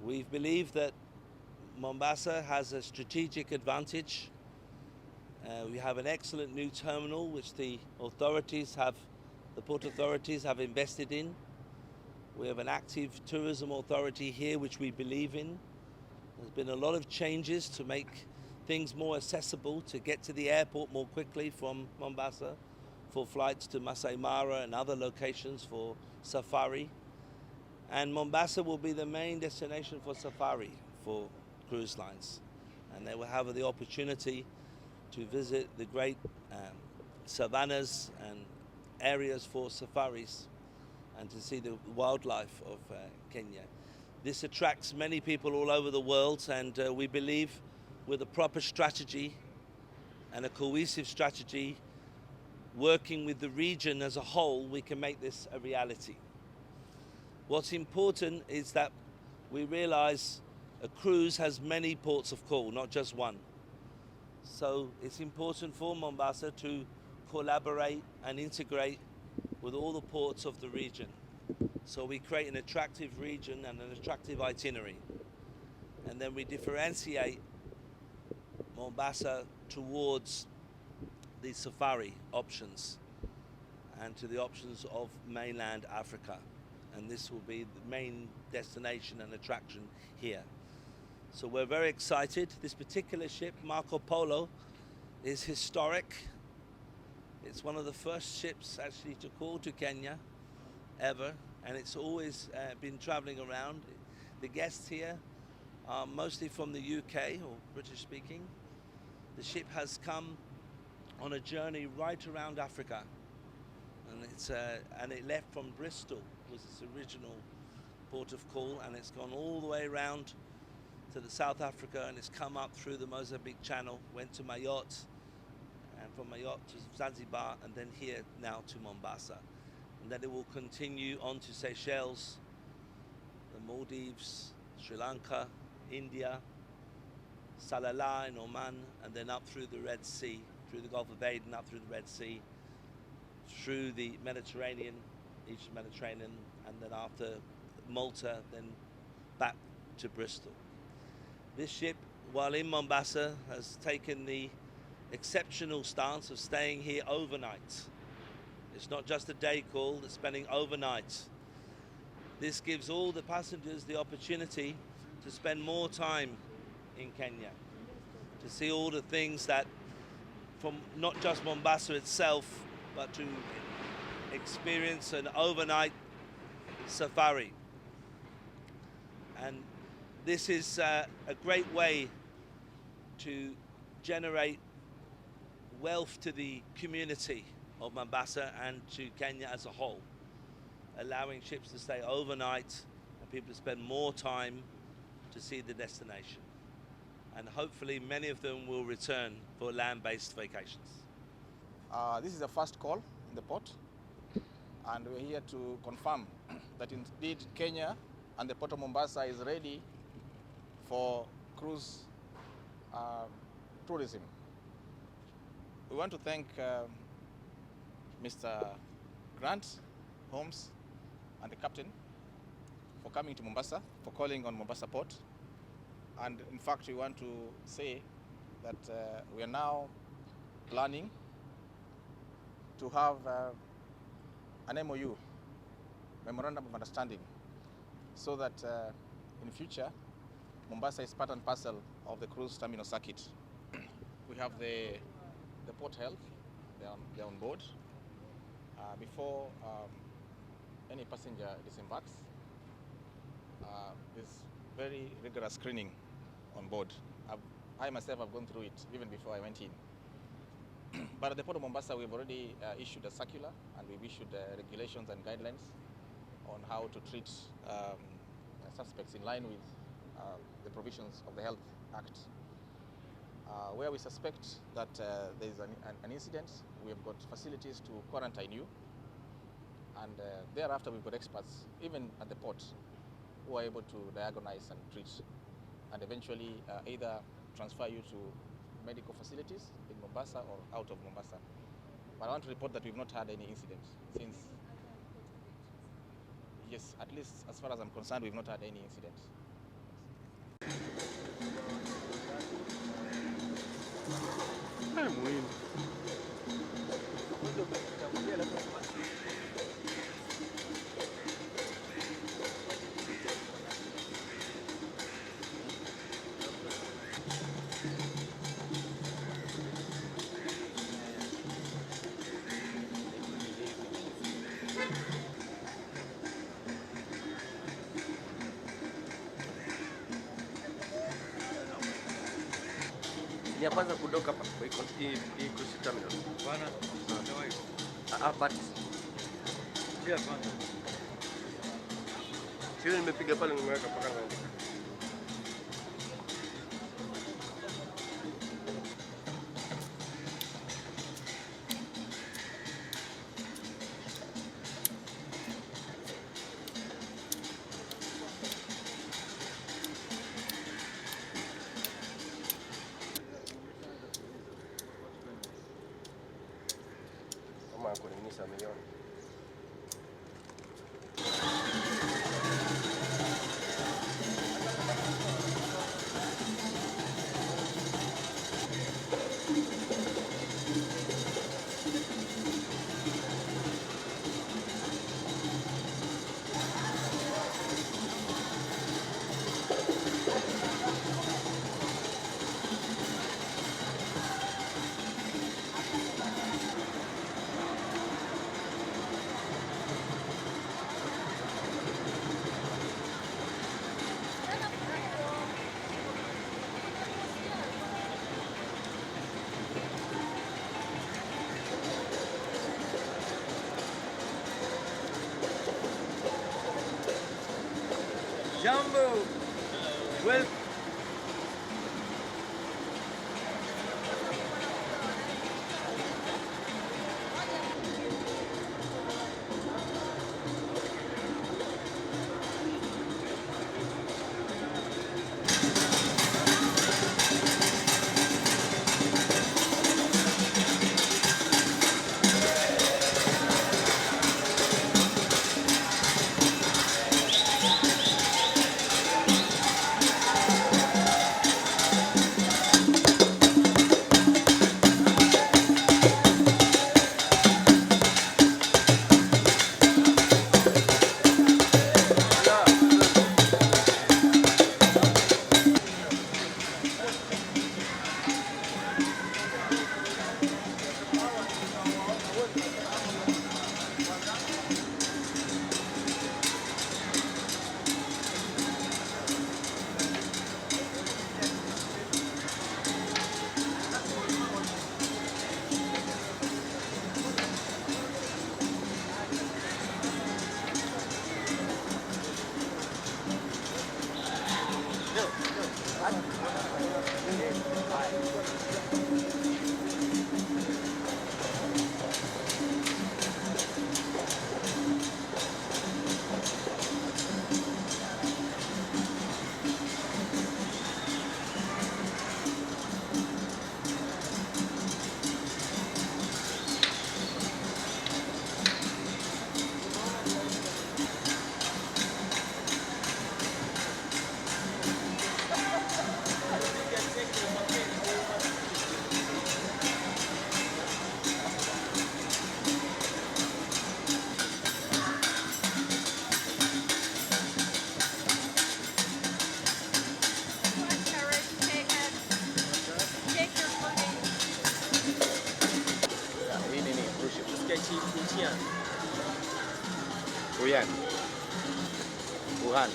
We believe that Mombasa has a strategic advantage. We have an excellent new terminal which the port authorities have invested in. We have an active tourism authority here which we believe in. There's been a lot of changes to make things more accessible, to get to the airport more quickly from Mombasa, for flights to Masai Mara and other locations for safari. And Mombasa will be the main destination for safari for cruise lines. And they will have the opportunity to visit the great savannas and areas for safaris and to see the wildlife of Kenya. This attracts many people all over the world, and we believe with a proper strategy and a cohesive strategy, working with the region as a whole, we can make this a reality. What's important is that we realize a cruise has many ports of call, not just one. So it's important for Mombasa to collaborate and integrate with all the ports of the region. So we create an attractive region and an attractive itinerary. And then we differentiate Mombasa towards the safari options and to the options of mainland Africa. And this will be the main destination and attraction here. So we're very excited. This particular ship, Marco Polo, is historic. It's one of the first ships actually to call to Kenya ever, and it's always been traveling around. The guests here are mostly from the UK or British speaking. The ship has come on a journey right around Africa, and it left from Bristol, was its original port of call, and it's gone all the way around to the South Africa, and it's come up through the Mozambique Channel, went to Mayotte, and from Mayotte to Zanzibar, and then here now to Mombasa. And then it will continue on to Seychelles, the Maldives, Sri Lanka, India, Salalah in Oman, and then up through the Red Sea, through the Gulf of Aden, up through the Red Sea, through the Mediterranean, Eastern Mediterranean, and then after Malta, then back to Bristol. This ship, while in Mombasa, has taken the exceptional stance of staying here overnight. It's not just a day call, it's spending overnight. This gives all the passengers the opportunity to spend more time in Kenya, to see all the things that, from not just Mombasa itself, but to experience an overnight safari. And this is a great way to generate wealth to the community of Mombasa and to Kenya as a whole, allowing ships to stay overnight and people to spend more time to see the destination. And hopefully many of them will return for land-based vacations. This is the first call in the port, and we're here to confirm that indeed Kenya and the port of Mombasa is ready for cruise tourism. We want to thank Mr. Grant Holmes and the captain for coming to Mombasa, for calling on Mombasa Port. And in fact, we want to say that we are now planning to have an MOU, Memorandum of Understanding, so that in future, Mombasa is part and parcel of the cruise terminal circuit. We have the port health, they're on board. Before any passenger disembarks, there's very rigorous screening on board. I myself have gone through it even before I went in. But at the Port of Mombasa, we've already issued a circular, and we've issued regulations and guidelines on how to treat suspects in line with the provisions of the Health Act. Where we suspect that there is an incident, we have got facilities to quarantine you, and thereafter we've got experts, even at the port, who are able to diagnose and treat, and eventually either transfer you to medical facilities in Mombasa or out of Mombasa. But I want to report that we've not had any incident since, yes, at least as far as I'm concerned, we've not had any incident Haya muhimu. Ni ya kwanza kudoka hapa kwa iko terminal. Bwana, hajawahi. But Ndio kwanza. sio nimepiga pale nimeweka mpaka naandika. Kama kulinganisha milioni. Jambo. Well, Uyan. Wuhan.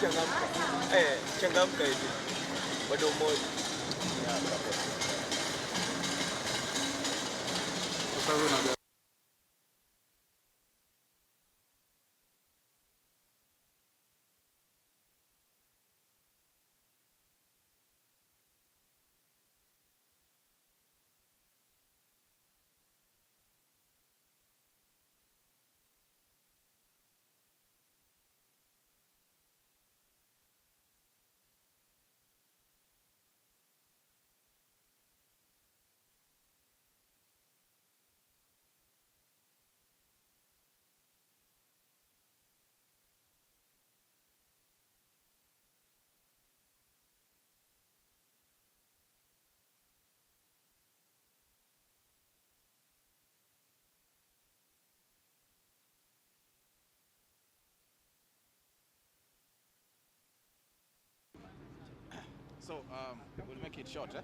changamka. Changamka hivi. Bado moja. Sasa So we'll make it short. Eh?